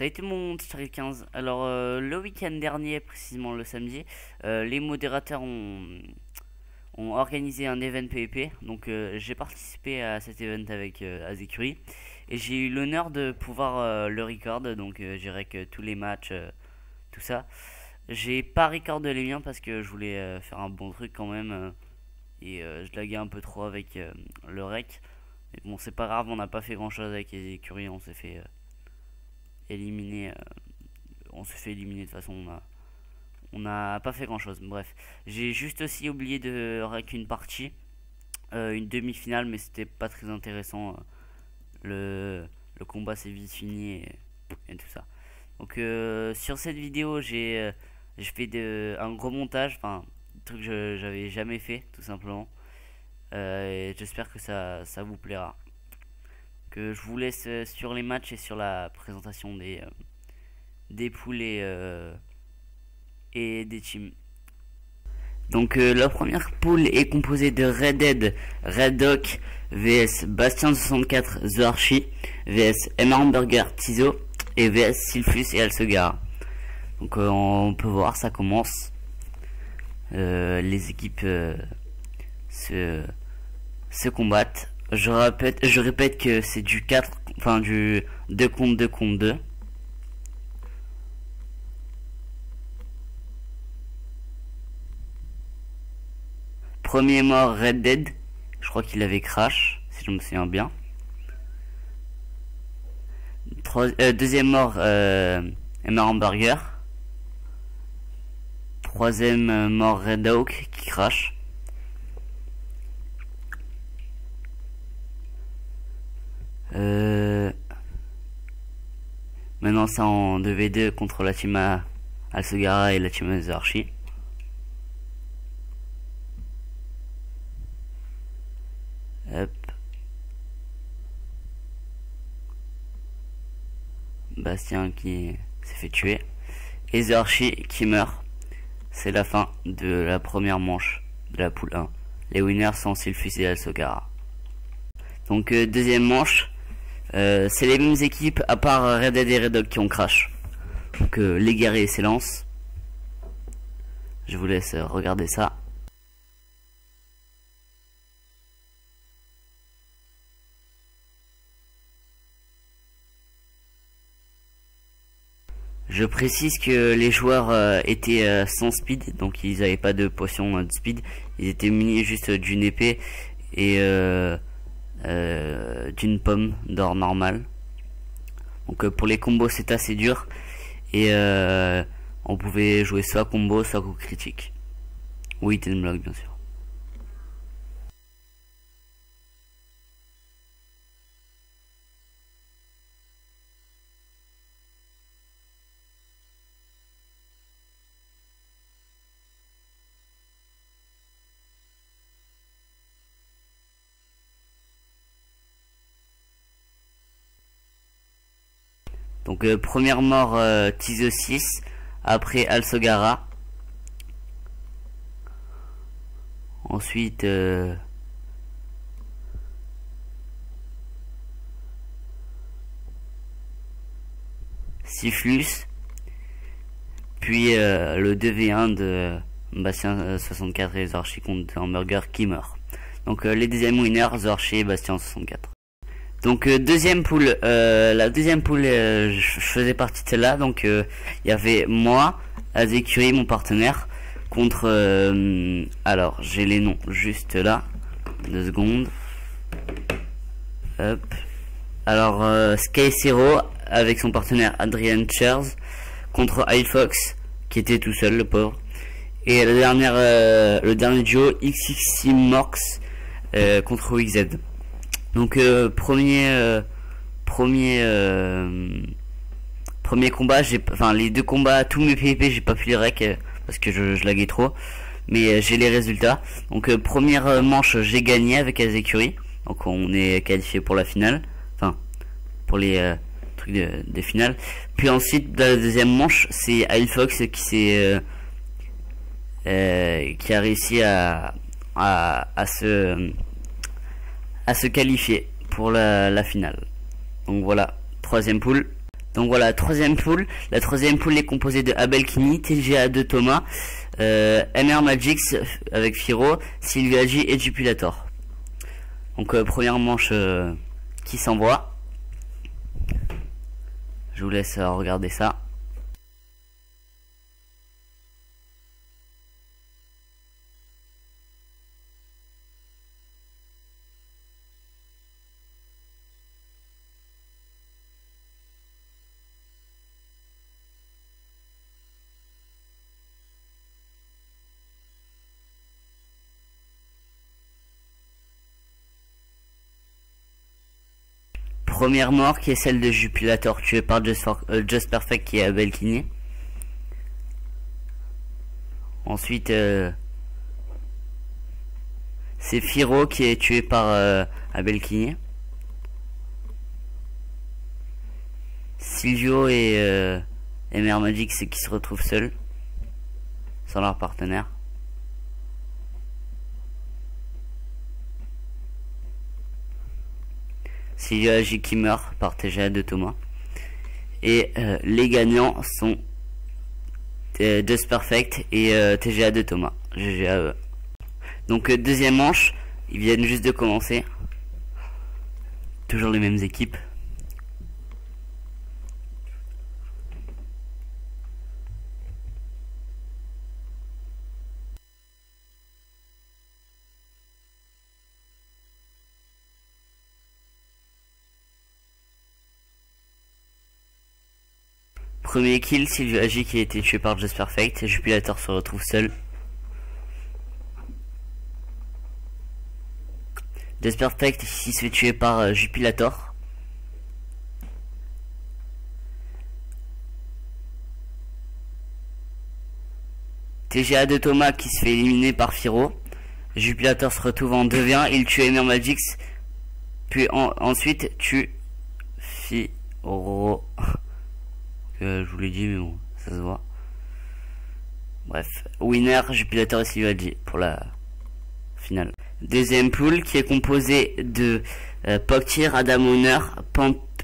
a été mon Street 15. Alors, le week-end dernier, précisément le samedi, les modérateurs ont organisé un event PvP. Donc, j'ai participé à cet event avec Azekuri. Et j'ai eu l'honneur de pouvoir le record. Donc, j'ai rec tous les matchs, tout ça. J'ai pas record les miens parce que je voulais faire un bon truc quand même. Et je laguais un peu trop avec le rec. Mais bon, c'est pas grave, on n'a pas fait grand chose avec Azekuri. On s'est fait éliminer. On s'est fait éliminer de toute façon. On n'a pas fait grand chose. Bref, j'ai juste aussi oublié de rec une partie, une demi-finale, mais c'était pas très intéressant. Le combat s'est vite fini et tout ça. Donc sur cette vidéo, j'ai fait un gros montage, enfin un truc que j'avais jamais fait tout simplement. Et j'espère que ça vous plaira. Que je vous laisse sur les matchs et sur la présentation des poules et des teams. Donc la première poule est composée de Red Dead, Red Doc vs Bastien 64 The Archie vs Emma Hamburger Tizo et vs Sylphus et Alsegar. Donc on peut voir, ça commence. Les équipes se combattent. Je répète que c'est du 4, enfin du 2 contre 2 contre 2. Premier mort Red Dead, je crois qu'il avait crash, si je me souviens bien. Deuxième mort Emma Hamburger. Troisième mort Red Hawk qui crash. Maintenant c'est en 2v2 contre la team Alsegara et la team The Archie. Hop. Bastien qui s'est fait tuer. Et The Archie qui meurt. C'est la fin de la première manche de la poule 1. Les winners sont Sylphus et Alsegara. Donc deuxième manche. C'est les mêmes équipes à part Red Dead et Red Dog qui ont crash. Donc les guerriers s'élancent. Je vous laisse regarder ça. Je précise que les joueurs étaient sans speed, donc ils n'avaient pas de potion de speed. Ils étaient munis juste d'une épée et d'une pomme d'or normale. Donc pour les combos c'est assez dur et on pouvait jouer soit combo soit coup critique ou item block bien sûr. Donc première mort Tizo 6, après Alsegara. Ensuite Sylphus. Puis le 2v1 de Bastien 64 et The Archie contre Hamburger qui meurt. Donc les deuxièmes winners, The Archie et Bastien 64. Donc deuxième poule, la deuxième poule, je faisais partie de celle-là. Donc il y avait moi, Azekuri, mon partenaire, contre alors j'ai les noms juste là, 2 secondes. Hop. Alors Sky Zero avec son partenaire Adrian Chairs contre iFox qui était tout seul, le pauvre. Et la dernière, le dernier duo XXC Morx contre WXZ. Donc premier combat, enfin les deux combats, tous mes PvP j'ai pas pu les rec parce que je laguais trop, mais j'ai les résultats. Donc première manche j'ai gagné avec Azekuri, donc on est qualifié pour la finale, enfin pour les trucs des finales. Puis ensuite dans la deuxième manche c'est iFox qui a réussi à se qualifier pour la finale. Donc voilà, troisième poule. Donc voilà, troisième poule. La troisième poule est composée de Abelkini, TGA2 Thomas, MR Magix avec Firo, Sylvia J et Jupulator. Donc première manche qui s'envoie. Je vous laisse regarder ça. Première mort qui est celle de Jupulator tué par Just Perfect qui est Abelkini. Ensuite c'est Firo qui est tué par Abelkini. Silvio et MR Magic c'est qui se retrouvent seuls sans leur partenaire. Sylvia J qui meurt par TGA2 Thomas. Et les gagnants sont Just Perfect et TGA2 Thomas. GG à eux. Donc deuxième manche, ils viennent juste de commencer. Toujours les mêmes équipes. Premier kill, Sylvia J qui a été tué par Just Perfect. Jupulator se retrouve seul. Just Perfect ici se fait tuer par Jupulator. TGA2 Thomas qui se fait éliminer par Firo. Jupulator se retrouve en 2v1. Il tue MR Magix. Puis ensuite tue Firo. Je vous l'ai dit mais bon ça se voit. Bref, winner Jupulator et Sylvia J pour la finale. Deuxième poule qui est composée de Poktir, Adam Honor,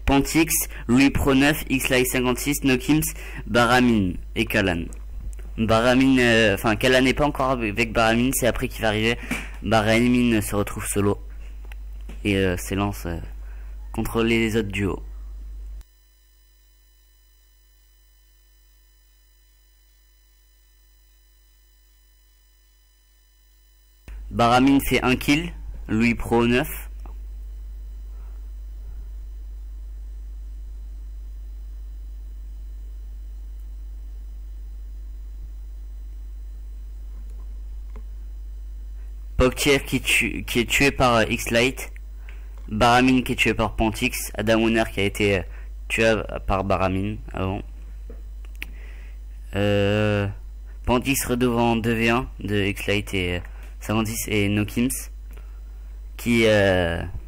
Pantix, Louis Pro 9, Xlight 56, Nokims, Baramin et Kalan. Baramin, enfin Kalan n'est pas encore avec Baramin, c'est après qu'il va arriver. Baramin se retrouve solo et s'élance contre les autres duos. Baramin fait un kill, Louis Pro 9. Poktir qui est tué par Xlight. Baramin qui est tué par Pantix. Adam Honor qui a été tué par Baramin avant. Pantix redevant 2v1 de Xlight et 56 et Nokims qui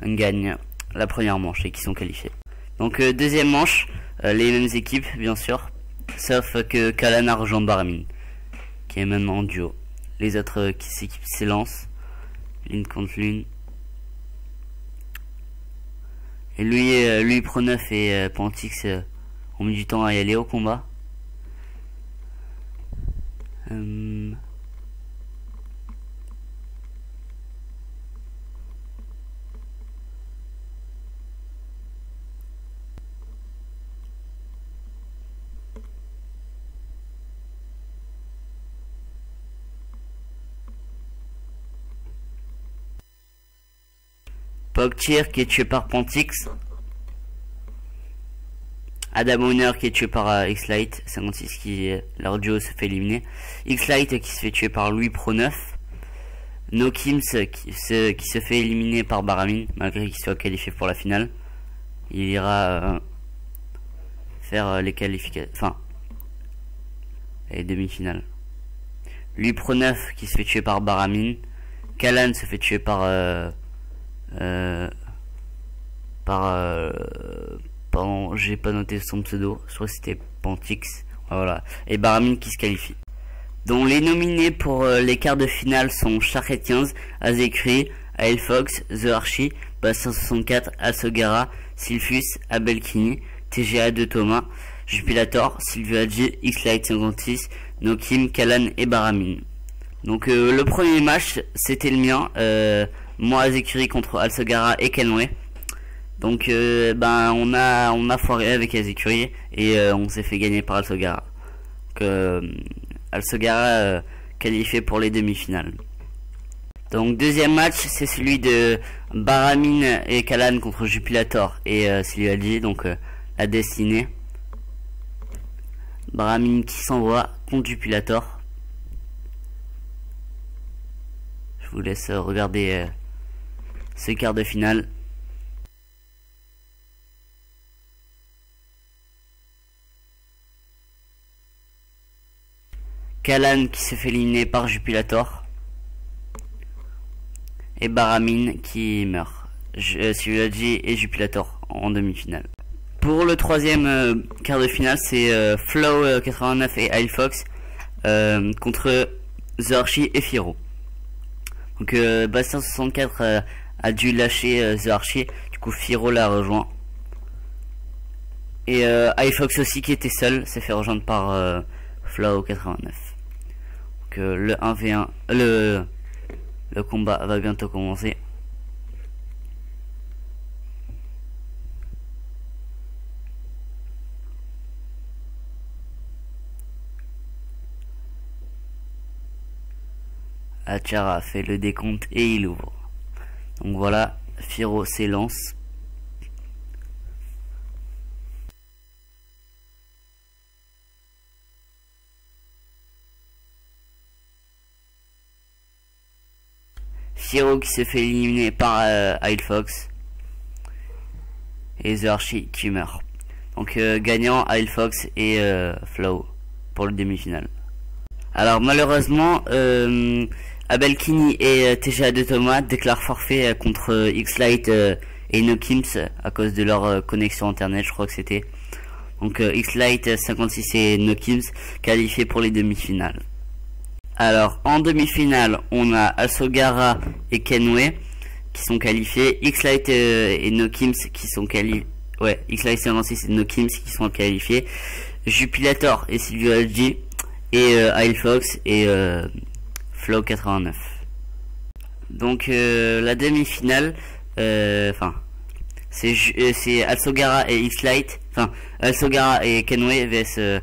gagnent la première manche et qui sont qualifiés. Donc deuxième manche, les mêmes équipes bien sûr, sauf que Kalan a rejoint Baramin qui est maintenant en duo. Les autres équipes s'élancent l'une contre l'une. Et lui Pro 9 et Pantix ont mis du temps à y aller au combat. Poktir qui est tué par Pantix. Adam Honor qui est tué par Xlight 56 qui leur duo se fait éliminer. Xlight qui se fait tuer par Louis Pro 9. Nokims qui se fait éliminer par Baramin malgré qu'il soit qualifié pour la finale. Il ira faire les qualifications, enfin les demi-finales. Louis Pro 9 qui se fait tuer par Baramin. Kalan se fait tuer par pardon, j'ai pas noté son pseudo, je crois que c'était Pantix. Voilà, et Baramin qui se qualifie. Donc les nominés pour les quarts de finale sont Charret 15, Azekri, Aelfox, The Archie, Bastien 64, Asogara, Sylphus, Abelkini, TGA de Thomas, Jupilator, Silvio Hadji, X-Light 56, Nokim, Kalan et Baramine. Donc le premier match c'était le mien, moi Azekuri contre Alsogara et Kenway. Donc ben on a foiré avec Azekuri et on s'est fait gagner par Alsogara. Donc Alsogara qualifié pour les demi-finales. Donc deuxième match c'est celui de Baramine et Kalan contre Jupilator et Silvio Hadji, donc la destinée. Baramine qui s'envoie contre Jupilator. Je vous laisse regarder ce quart de finale. Kalan qui se fait éliminer par Jupilator. Et Baramine qui meurt. Silvio Hadji et Jupilator en demi-finale. Pour le troisième quart de finale, c'est Flow 89 et Ilefox contre The Archie et Firo. Donc Bastien 64 a dû lâcher The Archie, du coup Firo l'a rejoint. Et Ilefox aussi qui était seul s'est fait rejoindre par Flow 89. Donc le 1v1, le combat va bientôt commencer. Achara fait le décompte et il ouvre. Donc voilà, Firo s'élance. Firo qui se fait éliminer par Ilefox. Et The Archie qui meurt. Donc gagnant Ilefox et Flow pour le demi-finale. Alors malheureusement Abelkini et TGA de Thomas déclarent forfait contre X-Light et Nokims à cause de leur connexion internet, je crois que c'était. Donc X-Light 56 et Nokims qualifiés pour les demi-finales. Alors en demi-finale on a Alsogara et Kenway qui sont qualifiés, X-Light et Nokims qui sont qualifiés, ouais, X-Light 56 et Nokims qui sont qualifiés, Jupilator et Silvio Hadji et Ilefox et Flow 89. Donc la demi-finale, enfin c'est Alsogara et X-Light, enfin Alsogara et Kenway vs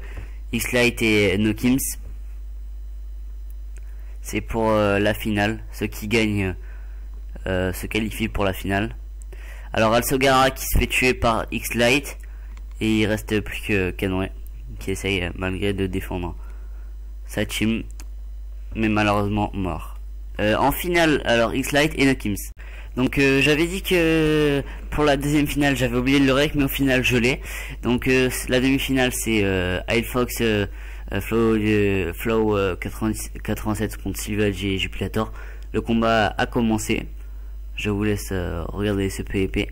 X-Light et Nokims. C'est pour la finale, ceux qui gagnent se qualifient pour la finale. Alors Alsogara qui se fait tuer par X-Light et il reste plus que Kenway qui essaye malgré de défendre sa team, mais malheureusement mort. En finale, alors X-Light et Nokims. Donc j'avais dit que pour la deuxième finale j'avais oublié le rec, mais au final je l'ai. Donc la demi-finale c'est Ilefox Flow 87 contre Silvio Hadji et Jupilator. Le combat a commencé. Je vous laisse regarder ce PvP.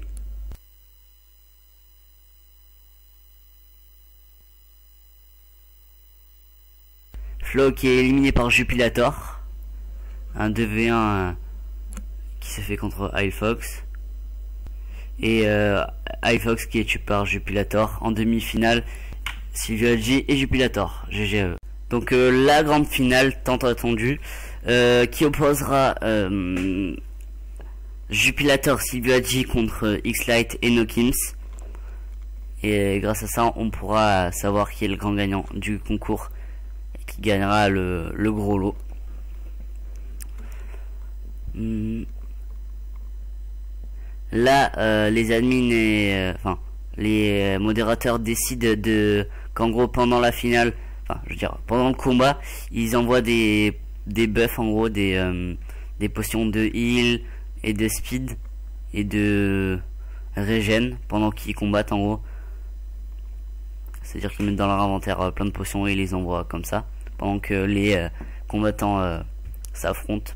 Flow qui est éliminé par Jupilator. Un 2v1 qui se fait contre Ilefox. Et Ilefox qui est tué par Jupilator. En demi-finale, Silvio Hadji et Jupilator. GG. Donc la grande finale tant attendue qui opposera Jupilator Silvio Hadji contre X-Light et Nokims. Et grâce à ça on pourra savoir qui est le grand gagnant du concours et qui gagnera le gros lot. Là les admins et enfin les modérateurs décident de qu'en gros pendant la finale, enfin je veux dire pendant le combat, ils envoient des buffs, en gros des potions de heal et de speed et de régène pendant qu'ils combattent, en gros. C'est à dire qu'ils mettent dans leur inventaire plein de potions et ils les envoient comme ça pendant que les combattants s'affrontent.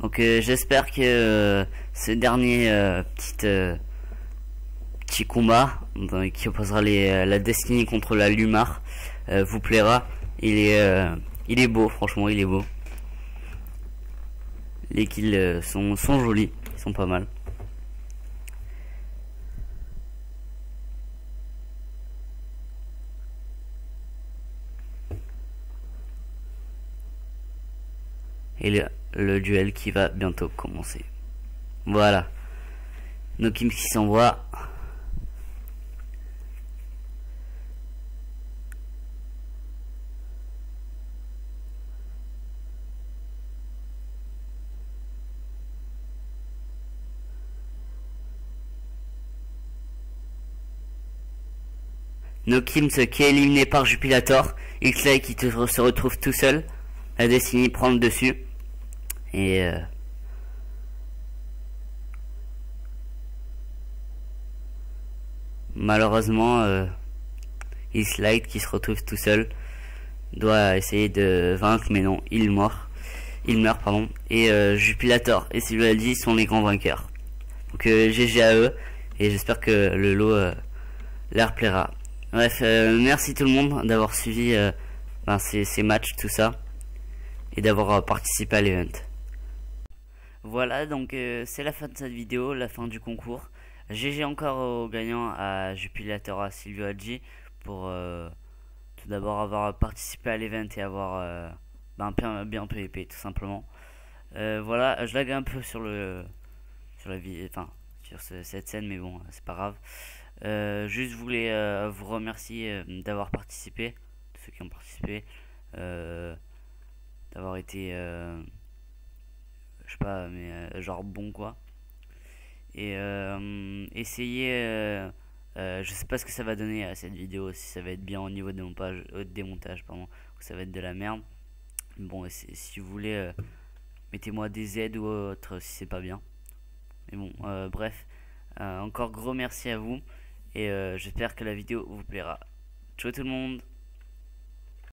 Donc j'espère que ce dernier petit combat qui opposera la Destiny contre la Lumar vous plaira. Il est beau, franchement il est beau. Les kills sont jolis, ils sont pas mal. Et le duel qui va bientôt commencer. Voilà. Nos kills qui s'envoient. No Kims qui est éliminé par Jupilator. Xlay qui se retrouve tout seul. La Destiny prend le dessus. Et malheureusement Xlay qui se retrouve tout seul doit essayer de vaincre, mais non, il meurt pardon. Et Jupilator et Silvaldi sont les grands vainqueurs. Donc GG à eux. Et j'espère que le lot leur plaira. Bref, merci tout le monde d'avoir suivi ces matchs, tout ça, et d'avoir participé à l'event. Voilà, donc c'est la fin de cette vidéo, la fin du concours. GG encore aux gagnants, à Jupilator, à Silvio Hadji, pour tout d'abord avoir participé à l'event et avoir bien PVP tout simplement. Voilà, je lag un peu sur cette scène, mais bon, c'est pas grave. Juste voulais vous remercier d'avoir participé, tous ceux qui ont participé, d'avoir été je sais pas, mais genre bon quoi. Et essayez, je sais pas ce que ça va donner à cette vidéo, si ça va être bien au niveau de démontage pardon, ou ça va être de la merde. Bon, si vous voulez, mettez-moi des aides ou autre si c'est pas bien. Mais bon, bref, encore gros merci à vous. Et j'espère que la vidéo vous plaira. Ciao tout le monde.